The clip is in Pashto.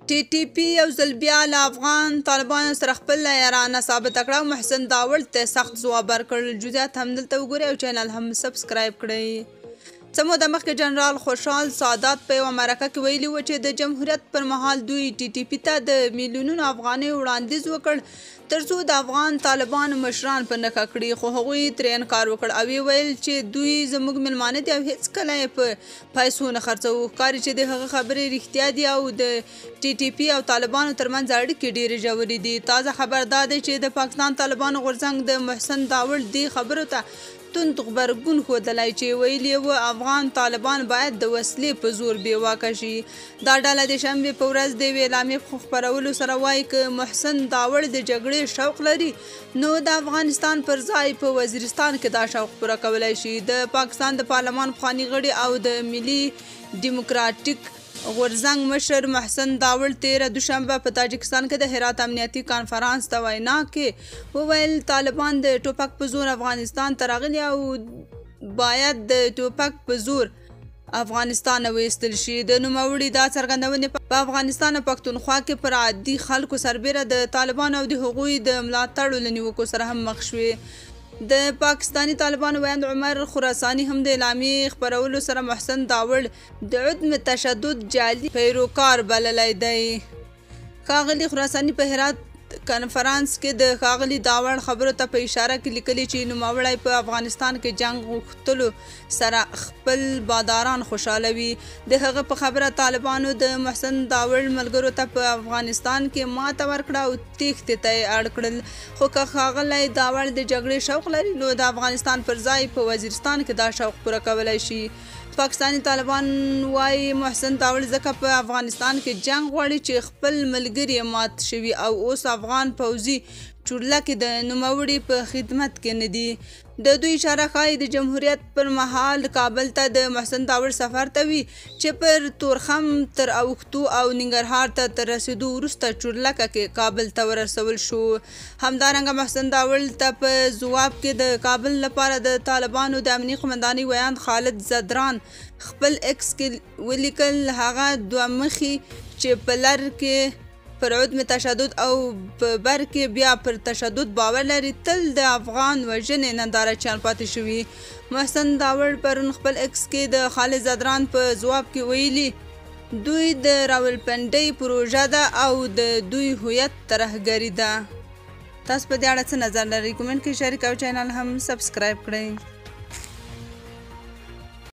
ټي ټي پی یو ځل بیا له افغان طالبانو سره خپل یارانه ثابته کړه او محسن داوړ ته سخت ځواب ورکړ. جزئیات هم دلته وګورئ او چینل هم سبسکرایب کړئ. څه موده مخکې جنرال خوشحال سادات په یوه مرکه کې ویلي و چې د جمهوریت پر مهال دوی ټي ټي پي ته د میلیونونو افغانۍ وړاندیز وکړ ترڅو د افغان طالبانو مشران په نښه کړي، خو هغوی ترې انکار وکړ او یې ویل چې دوی زموږ میلمانه دي او هیڅکله یې په پیسو نه خرڅوو. ښکاري چې د هغه خبرې رښتیا دي او د ټي ټي پي او طالبانو ترمنځ اړیکې ډېرې ژورې دي. تازه خبر دا دی چې د پاکستان طالبانو غورځنګ د محسن داوړ دې خبرو ته توند غبرګون ښودلی چې ویلي و افغان طالبان باید د وسلې په زور بې واکه شي. دا ډله د شنبې په ورځ د یوې اعلامیې په خپرولو سره وایي که محسن داوړ د جګړې شوق لري نو د افغانستان پر ځای په وزیرستان کې دا شوق پوره کولی شي. د پاکستان د پارلمان پخواني غړي او د ملي ډیموکراتیک غورځنګ مشر محسن داوړ تېره دوشنبه په تاجکستان کې د هرات امنیتي کانفرانس ته وینا کې وویل طالبان د ټوپک په زور افغانستان ته راغلي او باید د ټوپک په زور افغانستان ویستل شي. د نوموړي دا څرګندونې په افغانستان او پښتونخوا کې پر عادي خلکو سربیره د طالبانو او د هغوی د ملاتړو له نیوکو سره هم مخ شوې. د پاکستانی طالبانو ویاند عمر خراساني هم د اعلامیې خپرولو سره محسن داوړ د عدم تشدد جعلي پیروکار بللی دی. ښاغلي خراساني په هرات کنفرانس کې د ښاغلي داوړ خبرو ته په اشاره کې لیکلي چې نوموړی په افغانستان کې جنگ غوښتلو سره خپل باداران خوشحالوي. د هغه په خبره طالبانو د محسن داوړ ملګرو ته په افغانستان کې ماته ورکړه او تېښتې ته یې اړ کړل. خو که ښاغلی داوړ د جګړې شوق لري نو د افغانستان پر ځای په وزیرستان کې دا شوق پوره کولی شي. پاکستانی طالبان وايي محسن داوړ ځکه په افغانستان کې جنگ غواړي چې خپل ملګري مات شوي او اوس افغان پوځي چورلکې د نوموړي په خدمت کې نه دي. د دوی اشاره ښایي د جمهوریت پر مهال کابل ته د محسن داوړ سفر ته وي چې پر تورخم تر اوښتو او ننګرهار ته تر رسېدو وروسته چورلکه کې کابل ته ورسول شو. همدارنګه محسن داوړ ته په ځواب کې د کابل لپاره د طالبانو د امني قمندانۍ ویاند خالد زدران خپل ایکس کې ولیکل هغه دوه مخي چې په لر کې پر عدم تشدد او په بر کې بیا پر تشدد باور لري تل د افغان وژنې نندارچیان پاتې شوي. محسن داوړ پرون خپل ایکس کې د خالد زدران په ځواب کې ویلي دوی د راولپنډۍ پروژه ده او د دوی هویت ترهګري ده. تاسو په دې اړه څه نظر لرئ؟ کومنټ کې شریک او چینل هم سبسکرایب کړئ.